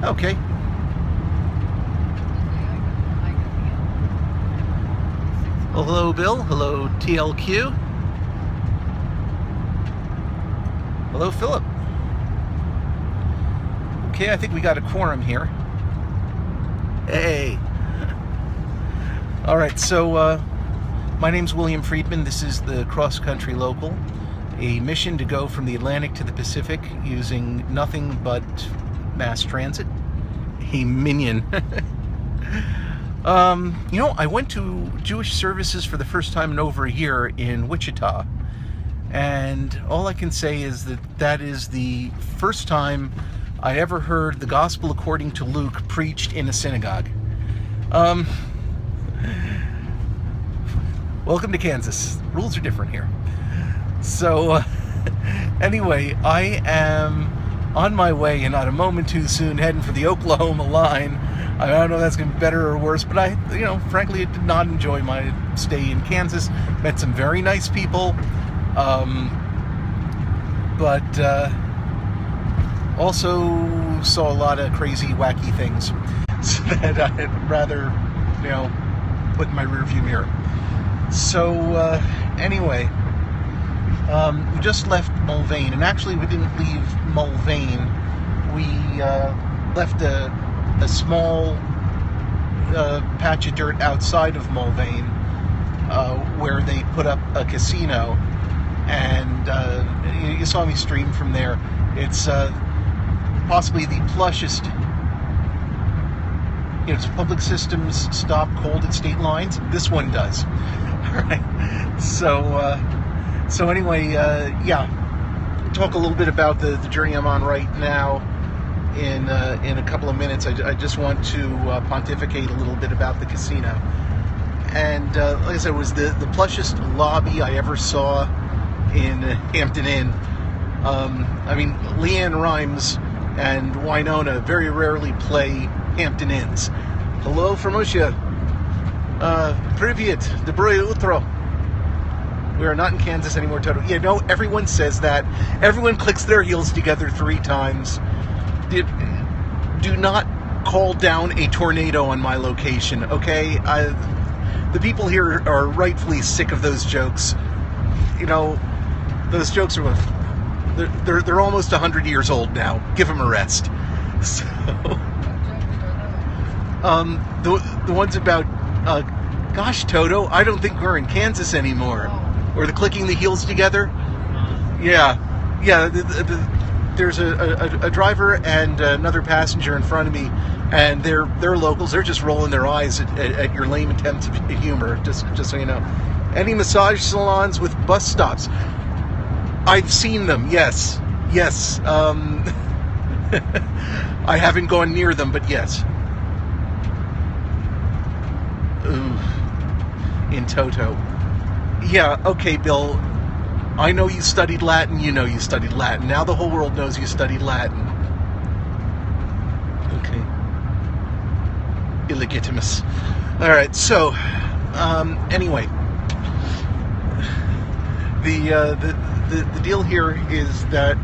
Okay. Well, hello, Bill. Hello, TLQ. Hello, Philip. Okay, I think we got a quorum here. Hey. All right, so my name's William Friedman. This is the Cross Country Local, a mission to go from the Atlantic to the Pacific using nothing but mass transit. A minion. I went to Jewish services for the first time in over a year in Wichita, and all I can say is that is the first time I ever heard the gospel according to Luke preached in a synagogue. Welcome to Kansas. Rules are different here. So, anyway, I am on my way, and not a moment too soon, heading for the Oklahoma line. I don't know if that's going to be better or worse, but I frankly, did not enjoy my stay in Kansas. Met some very nice people, but also saw a lot of crazy, wacky things that I'd rather, put in my rearview mirror. So, anyway, we just left Mulvane, and actually we didn't leave Mulvane. We left a small patch of dirt outside of Mulvane where they put up a casino, and you saw me stream from there. It's possibly the plushest. Public systems stop cold at state lines. This one does. All right. So anyway, talk a little bit about the journey I'm on right now. In a couple of minutes, I just want to pontificate a little bit about the casino. And like I said, it was the plushest lobby I ever saw in Hampton Inn. Leanne Rimes and Winona very rarely play Hampton Inns. Hello from Russia. Privyet, Dobroye utro. We are not in Kansas anymore, Toto. Everyone says that. Everyone clicks their heels together 3 times. Do not call down a tornado on my location, okay? The people here are rightfully sick of those jokes. Those jokes are they're almost 100 years old now. Give them a rest. So, the ones about, gosh, Toto, I don't think we're in Kansas anymore. Or the clicking the heels together. Yeah. There's a driver and another passenger in front of me, and they're locals. They're just rolling their eyes at your lame attempts at humor, just so you know. Any massage salons with bus stops? I've seen them, yes. I haven't gone near them, but yes. Ooh, in toto. Yeah, okay, Bill. I know you studied Latin, you know you studied Latin. Now the whole world knows you studied Latin. Okay. Illegitimus. Alright, so, anyway. The deal here is that,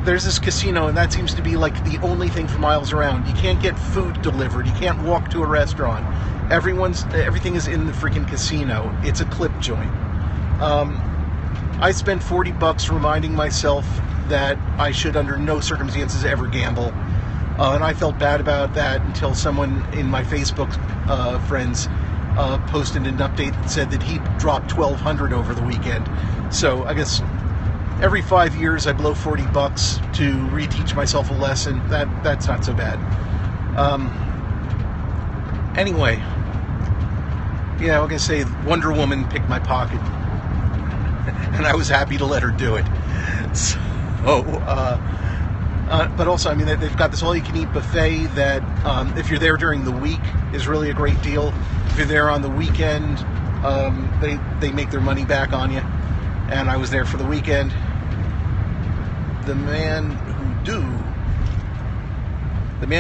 there's this casino, and that seems to be like the only thing for miles around. You can't get food delivered. You can't walk to a restaurant. Everything is in the freaking casino. It's a clip joint. I spent $40 reminding myself that I should under no circumstances ever gamble. And I felt bad about that until someone in my Facebook friends posted an update that said that he dropped $1,200 over the weekend. So I guess every 5 years I blow $40 to reteach myself a lesson. That's not so bad. Anyway, I was gonna say Wonder Woman picked my pocket, and I was happy to let her do it. So, but also, they've got this all-you-can-eat buffet that, if you're there during the week, is really a great deal. If you're there on the weekend, they make their money back on you. And I was there for the weekend. The man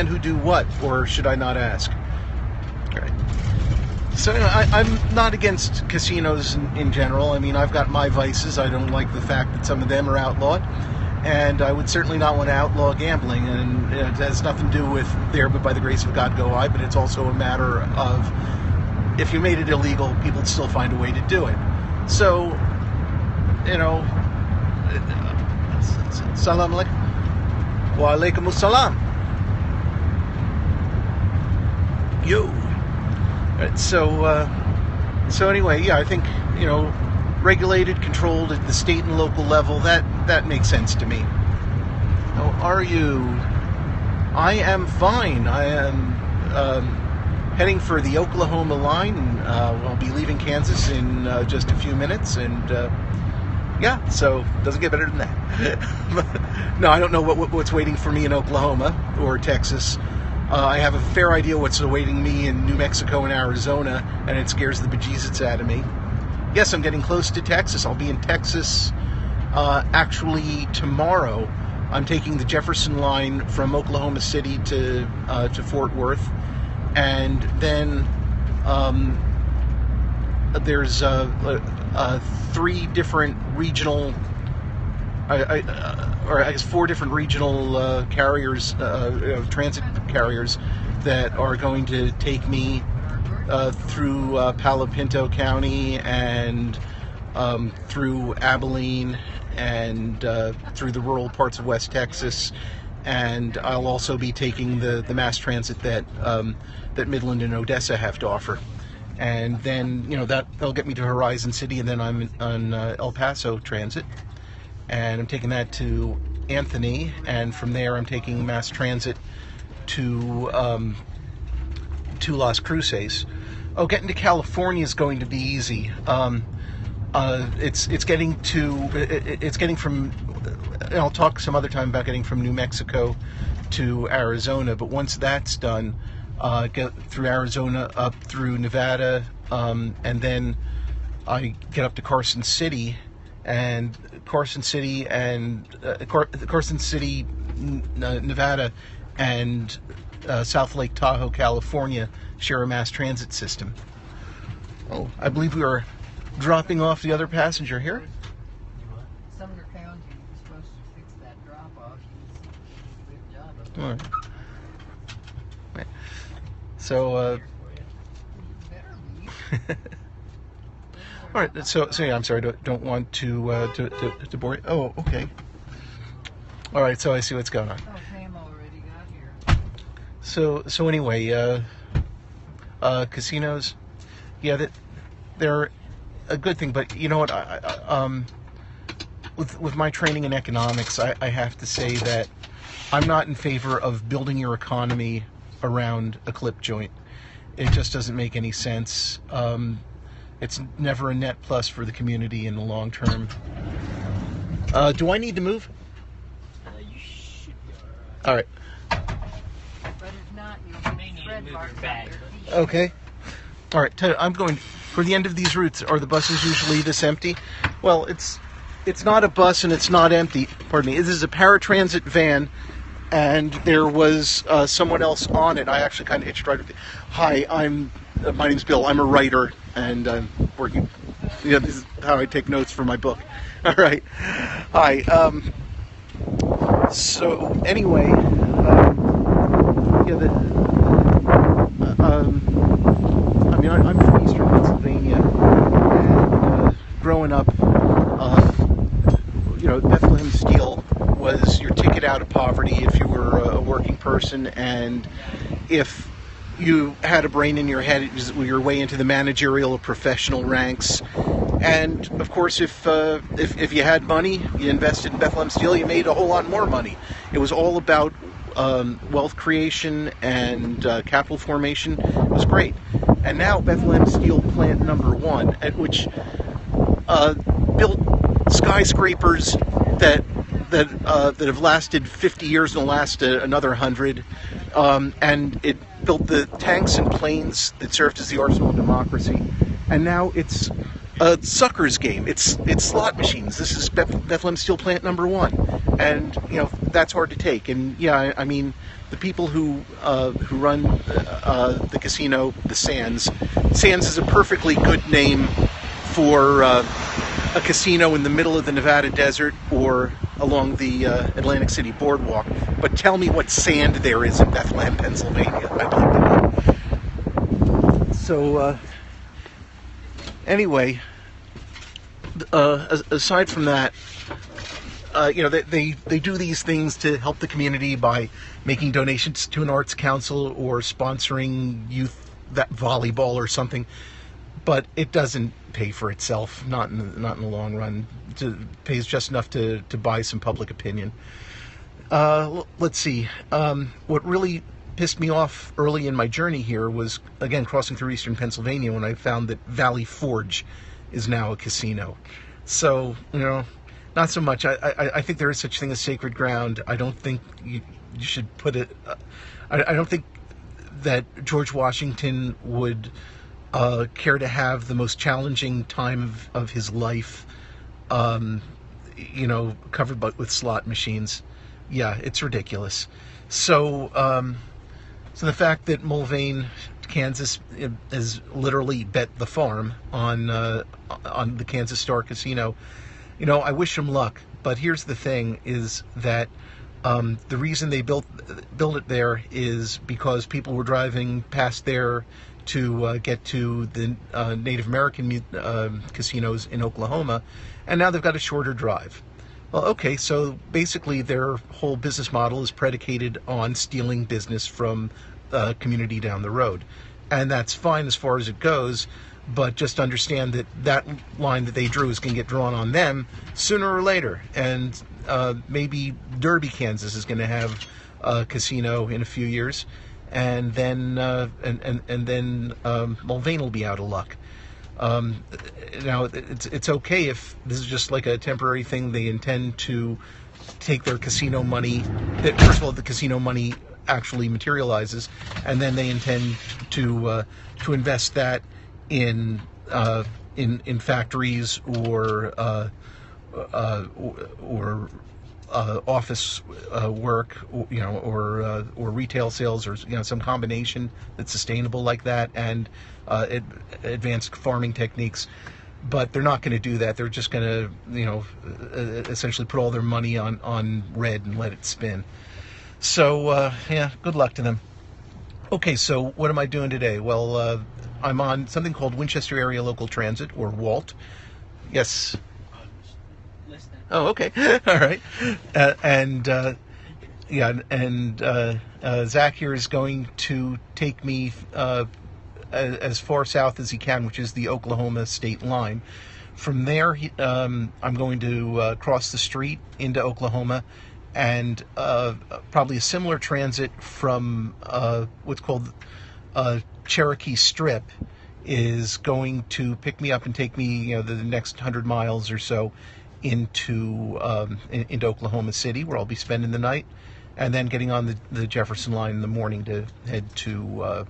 who do what, or should I not ask? All right. So I'm not against casinos in general. I've got my vices. I don't like the fact that some of them are outlawed. and I would certainly not want to outlaw gambling, and it has nothing to do with there but by the grace of God go I, but it's also a matter of if you made it illegal, people would still find a way to do it. So, you know, salam alaikum. Wa alaikum assalam. Yo. Right, so anyway, yeah, I think, you know, regulated, controlled at the state and local level, that makes sense to me. How are you? I am fine. I am heading for the Oklahoma line. We'll be leaving Kansas in just a few minutes, and yeah, so doesn't get better than that. No, I don't know what's waiting for me in Oklahoma or Texas. I have a fair idea what's awaiting me in New Mexico and Arizona, and it scares the bejesus out of me. Yes, I'm getting close to Texas. I'll be in Texas actually tomorrow. I'm taking the Jefferson line from Oklahoma City to Fort Worth, and then there's 3 different regional, or I guess 4 different regional carriers, transit carriers that are going to take me through Palo Pinto County and through Abilene and through the rural parts of West Texas, and I'll also be taking the mass transit that Midland and Odessa have to offer, and then that'll get me to Horizon City, and then I'm on El Paso Transit, and I'm taking that to Anthony, and from there I'm taking mass transit to Las Cruces. Oh, getting to California is going to be easy. It's getting from, and I'll talk some other time about getting from New Mexico to Arizona, but once that's done, get through Arizona up through Nevada, and then I get up to Carson City, Nevada, and South Lake Tahoe, California share a mass transit system. Oh, I believe we are dropping off the other passenger here. Sumner County was supposed to fix that drop-off. You did a good job of it. All right. So, all right. So yeah, I'm sorry. Don't want to bore you. Oh, okay. All right. So I see what's going on. Oh, Pam already got here. So anyway, casinos, yeah, they're a good thing, but you know what? With my training in economics, I have to say that I'm not in favor of building your economy around a clip joint. It just doesn't make any sense. It's never a net plus for the community in the long term. Do I need to move? You should be all right. All right. But if not, you'll make red marks on your feet. Okay. All right. I'm going for the end of these routes. Are the buses usually this empty? Well, it's not a bus and it's not empty. Pardon me. This is a paratransit van, and there was someone else on it. I actually kind of hitched right up. Hi, my name's Bill. I'm a writer, and I'm working. This is how I take notes for my book. All right. Hi. So anyway, I'm from Eastern Pennsylvania, and growing up, Bethlehem Steel was your ticket out of poverty if you were a working person, and if you had a brain in your head, it was your way into the managerial or professional ranks. And of course, if you had money, you invested in Bethlehem Steel, you made a whole lot more money. It was all about wealth creation and capital formation. It was great. And now Bethlehem Steel Plant Number 1, which built skyscrapers that have lasted 50 years and will last another 100, and it built the tanks and planes that served as the arsenal of democracy. And now it's a sucker's game. It's slot machines. This is Bethlehem Steel Plant Number 1, and that's hard to take. And yeah, I mean, the people who run the casino, the Sands is a perfectly good name for a casino in the middle of the Nevada desert, or along the Atlantic City boardwalk. But tell me what sand there is in Bethlehem, Pennsylvania. I'd like to know. So, anyway, aside from that, they do these things to help the community by making donations to an arts council or sponsoring youth volleyball or something, but it doesn't pay for itself, not in the long run. It pays just enough to buy some public opinion. Let's see. What really pissed me off early in my journey here was, again, crossing through eastern Pennsylvania when I found that Valley Forge is now a casino. So, not so much. I think there is such thing as sacred ground. I don't think you should put it... I don't think that George Washington would care to have the most challenging time of his life, covered with slot machines. Yeah, it's ridiculous. So the fact that Mulvane, Kansas, has literally bet the farm on the Kansas Star Casino, I wish him luck. But here's the thing: is that the reason they built it there is because people were driving past there to get to the Native American casinos in Oklahoma, and now they've got a shorter drive. Well, okay, so basically their whole business model is predicated on stealing business from the community down the road. And that's fine as far as it goes, but just understand that that line that they drew is going to get drawn on them sooner or later. And maybe Derby, Kansas is going to have a casino in a few years, and then Mulvane will be out of luck. Now, it's okay if this is just like a temporary thing. They intend to take their casino money. First of all, the casino money actually materializes, and then they intend to invest that in factories or office work, or retail sales, or some combination that's sustainable like that, and advanced farming techniques. But they're not going to do that. They're just going to, essentially put all their money on red and let it spin. So, good luck to them. Okay, so what am I doing today? Well, I'm on something called Winchester Area Local Transit, or WALT. Yes. Oh, okay. All right. Zach here is going to take me as far south as he can, which is the Oklahoma state line. From there, I'm going to cross the street into Oklahoma, and probably a similar transit from what's called Cherokee Strip is going to pick me up and take me, the next 100 miles or so into Oklahoma City, where I'll be spending the night, and then getting on the Jefferson line in the morning to head to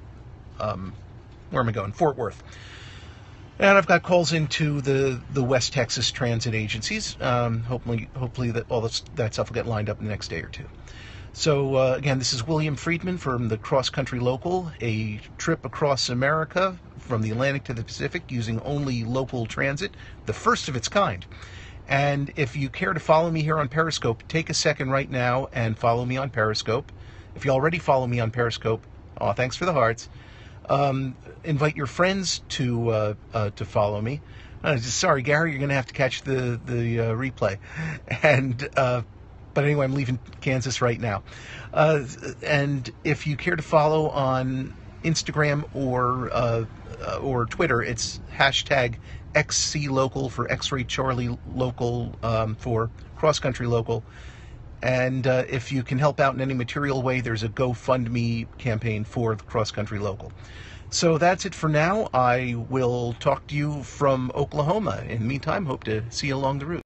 where am I going? Fort Worth. And I've got calls into the West Texas transit agencies. Hopefully that all that stuff will get lined up in the next day or two. So again, this is William Friedman from the Cross Country Local, a trip across America from the Atlantic to the Pacific using only local transit, the first of its kind. And if you care to follow me here on Periscope, take a second right now and follow me on Periscope. If you already follow me on Periscope, thanks for the hearts. Invite your friends to follow me. Sorry, Gary, you're going to have to catch the replay. And but anyway, I'm leaving Kansas right now. And if you care to follow on Instagram or Twitter, it's hashtag XCLocal for X-Ray Charlie Local, for Cross Country Local. And if you can help out in any material way, there's a GoFundMe campaign for the Cross Country Local. So that's it for now. I will talk to you from Oklahoma. In the meantime, hope to see you along the route.